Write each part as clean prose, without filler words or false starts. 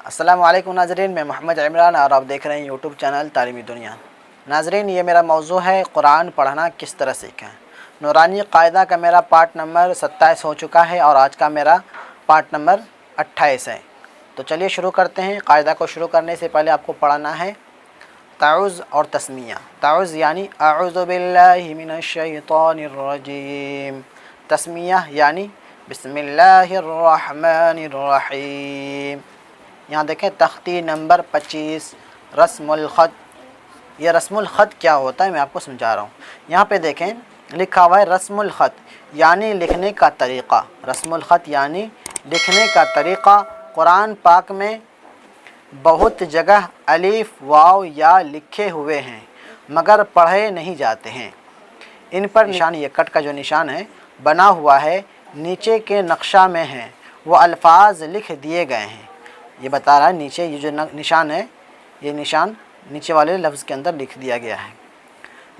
अस्सलामु अलैकुम नाज़रीन, मैं मोहम्मद इमरान और आप देख रहे हैं यूट्यूब चैनल तालीमी दुनिया। नाज़रीन, ये मेरा मौजू है कुरान पढ़ना किस तरह सीखें। नूरानी क़ायदा का मेरा पार्ट नंबर 27 हो चुका है और आज का मेरा पार्ट नंबर 28 है। तो चलिए शुरू करते हैं। क़ायदा को शुरू करने से पहले आपको पढ़ना है ताउज़ और तस्मिया। ताउज़ यानी अऊज़ु बिल्लाहि मिनश शैतानिर रजीम। तस्मिया यानी बिस्मिल्लाहिर रहमानिर रहीम। यहाँ देखें तख्ती नंबर 25 रस्मुल ख़त। ये रस्मुल ख़त क्या होता है मैं आपको समझा रहा हूँ। यहाँ पे देखें लिखा हुआ है रस्मुल ख़त यानी लिखने का तरीक़ा। रस्मुल ख़त यानी लिखने का तरीक़ा। कुरान पाक में बहुत जगह अलिफ वाव या लिखे हुए हैं मगर पढ़े नहीं जाते हैं। इन पर निशान, ये कट का जो निशान है बना हुआ है, नीचे के नक्शा में है, वो अल्फाज लिख दिए गए हैं। ये बता रहा है नीचे ये जो निशान है, ये निशान नीचे वाले लफ्ज़ के अंदर लिख दिया गया है।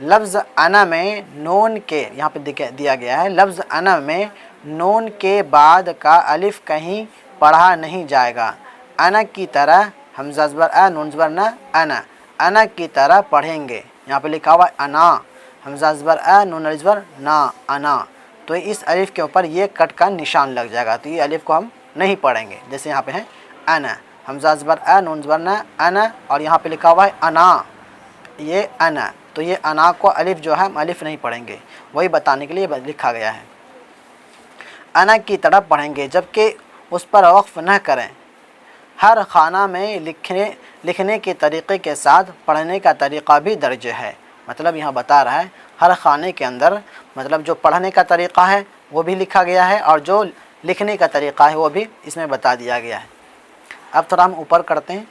लफ्ज़ अना में नून के यहाँ पे दिया गया है, लफ्ज़ अना में नून के बाद का अलिफ कहीं पढ़ा नहीं जाएगा। अना की तरह हमज़ा ज़बर अ नून ज़बर न अना, अना की तरह पढ़ेंगे। यहाँ पे लिखा हुआ है अना, हमज़ा ज़बर अ नून ज़बर ना अना। तो इस अलिफ के ऊपर ये कट का निशान लग जाएगा, तो ये अलिफ को हम नहीं पढ़ेंगे। जैसे यहाँ पे है अना, हमज़ा ज़बर अ नून ज़बर न अना, और यहाँ पे लिखा हुआ है अना, ये अना। तो ये अना को अलिफ जो है हम अलिफ नहीं पढ़ेंगे, वही बताने के लिए लिखा गया है। अना की तरफ पढ़ेंगे जबकि उस पर वक्फ़ न करें। हर खाना में लिखने के तरीक़े के साथ पढ़ने का तरीक़ा भी दर्ज है। मतलब यहाँ बता रहा है हर खाने के अंदर मतलब जो पढ़ने का तरीक़ा है वो भी लिखा गया है और जो लिखने का तरीक़ा है वो भी इसमें बता दिया गया है। अब थोड़ा हम ऊपर करते हैं।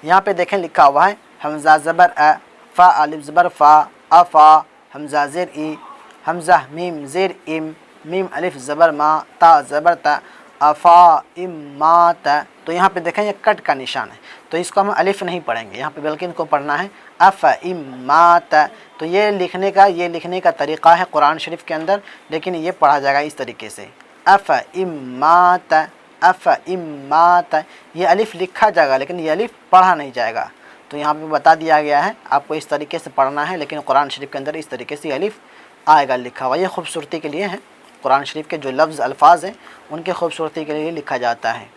यहाँ पे देखें लिखा हुआ है हमज़ा ज़बर अ, फ़ा अलिफ ज़बर फ़ा, अफ़ा, हमज़ा ज़ेर ई, हमज़ा मीम ज़ेर इम, मीम अलिफ ज़बर मा, ता ज़बर ता, अफ़ा इम मा ता। तो यहाँ पे देखें ये कट का निशान है, तो इसको हम अलिफ नहीं पढ़ेंगे यहाँ पे, बल्कि इनको पढ़ना है अफ़ इम मा ता। तो ये लिखने का तरीक़ा है कुरान शरीफ के अंदर, लेकिन ये पढ़ा जाएगा इस तरीके से अफ़ इम मा ता, अफ़ इम्मात। ये अलिफ लिखा जाएगा लेकिन ये अलिफ पढ़ा नहीं जाएगा। तो यहाँ पे बता दिया गया है आपको इस तरीके से पढ़ना है, लेकिन कुरान शरीफ के अंदर इस तरीके से अलिफ आएगा लिखा हुआ। ये खूबसूरती के लिए है, कुरान शरीफ के जो लफ्ज़ अल्फाज हैं उनके खूबसूरती के लिए लिखा जाता है।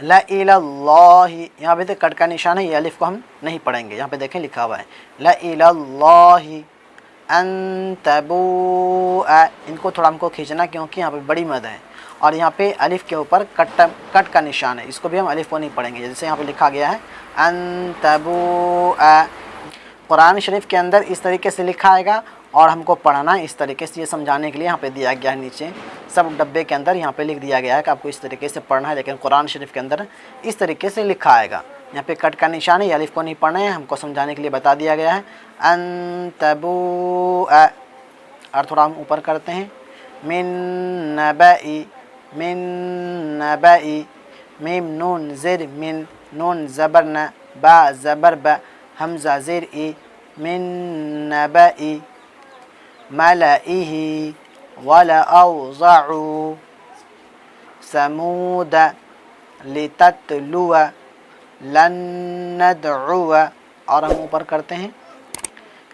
ला इलल्लाहि, यहाँ पे कट का निशान है, ये अलिफ को हम नहीं पढ़ेंगे। यहाँ पे देखें लिखा हुआ है ला इलल्लाहि अन तबूअ। इनको थोड़ा हमको खींचना क्योंकि यहाँ पे बड़ी मद है और यहाँ पे अलिफ के ऊपर कट का निशान है, इसको भी हम अलिफ को नहीं पढ़ेंगे। जैसे यहाँ पे लिखा गया है अन तबूअ। कुरान शरीफ के अंदर इस तरीके से लिखा आएगा और हमको पढ़ना इस तरीके से, ये समझाने के लिए यहाँ पे दिया गया है। नीचे सब डब्बे के अंदर यहाँ पे लिख दिया गया है कि आपको इस तरीके से पढ़ना है, लेकिन कुरान शरीफ के अंदर इस तरीके से लिखा आएगा। यहाँ पे कट का निशान है, ये अलिफ को नहीं पढ़ना है, हमको समझाने के लिए बता दिया गया है अन तबूअ। और थोड़ा हम ऊपर करते हैं मिन नबई, मिन नबई, मीम नून ज़ेर मिन, नून ज़बर न, बा ज़बर ब, हमज़ा ज़ेर ई, मिन नबई मलइही वलअज़अू समूद लितत्लुअ लन नदउअ। और हम ऊपर करते हैं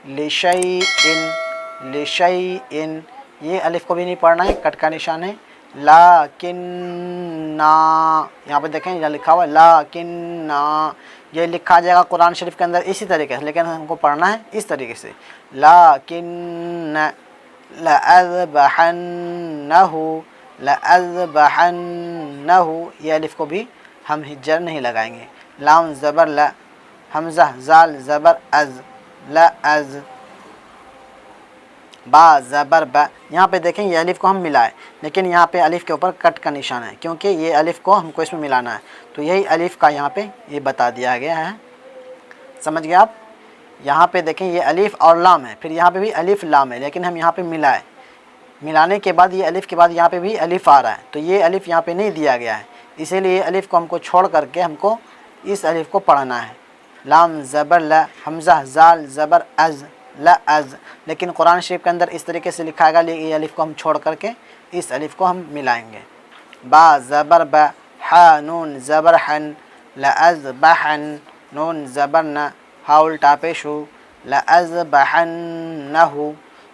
लिशैइन, लिशैइन। ये अलिफ को भी नहीं पढ़ना है, कट का निशान है। लाकिन्ना, यहाँ पे देखें यहाँ लिखा हुआ है लाकिन्ना, ये लिखा जाएगा कुरान शरीफ के अंदर इसी तरीके से, लेकिन हमको पढ़ना है इस तरीके से लाकिन्न लअज़बहन्नहु, लअज़बहन्नहु। ये अलिफ को भी हम हिज्जर नहीं लगाएंगे। लाम ज़बर ल, हमज़ा ज़ाल ज़बर अज़, लअज़, बा ज़बर ब। यहाँ पे देखें ये अलिफ को हम मिलाएं, लेकिन यहाँ पे अलिफ के ऊपर कट का निशान है क्योंकि ये अलिफ को हमको इसमें मिलाना है। तो यही अलिफ का यहाँ पे ये बता दिया गया है, समझ गए आप। यहाँ पे देखें ये अलिफ और लाम है, फिर यहाँ पे भी अलिफ लाम है, लेकिन हम यहाँ पे मिलाए, मिलाने के बाद ये अलिफ के बाद यहाँ पे भी अलिफ आ रहा है, तो ये अलिफ यहाँ पे नहीं दिया गया है, इसीलिए अलिफ को हमको छोड़ करके हमको इस अलिफ को पढ़ना है। लाम ज़बर ल, हमज़ा ज़ाल ज़बर अज़, लअज़। लेकिन कुरान शरीफ के अंदर इस तरीके से लिखा गया, ये अलिफ को हम छोड़ करके इस अलिफ को हम मिलाएंगे। बा ज़बर ब, ہا نون زبر حن لأذبحن نون زبر نہ ہا الٹا پیش ہو لأذبحنہ.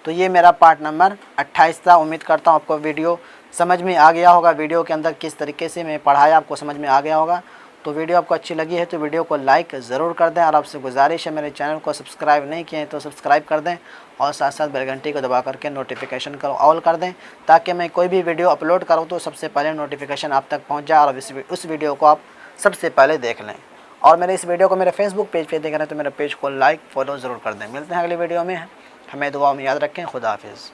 تو یہ میرا پارٹ نمبر 28 تھا. امید کرتا ہوں آپ کو ویڈیو سمجھ میں آ گیا ہوگا. ویڈیو کے اندر کس طریقے سے میں پڑھایا آپ کو سمجھ میں آ گیا ہوگا. تو ویڈیو آپ کو اچھی لگی ہے تو ویڈیو کو لائک ضرور کر دیں, اور آپ سے گزارش ہے میرے چینل کو سبسکرائب نہیں کیے ہیں تو سبسکرائب کر دیں, اور ساتھ ساتھ بیل گھنٹی کو دبا کر کے نوٹیفیکیشن کو آل کر دیں, تاکہ میں کوئی بھی ویڈیو اپلوڈ کروں تو سب سے پہلے نوٹیفیکیشن آپ تک پہنچ جائے اور اس ویڈیو کو آپ سب سے پہلے دیکھ لیں. اور میرے اس ویڈیو کو میرے فیس بک پیج پہ دیکھ رہے ہیں تو میرے پیج کو لائک فالو ضرور کر دیں. ملتے ہیں اگلی ویڈیو میں, ہمیں دعاؤں میں یاد رکھیں. خدا حافظ.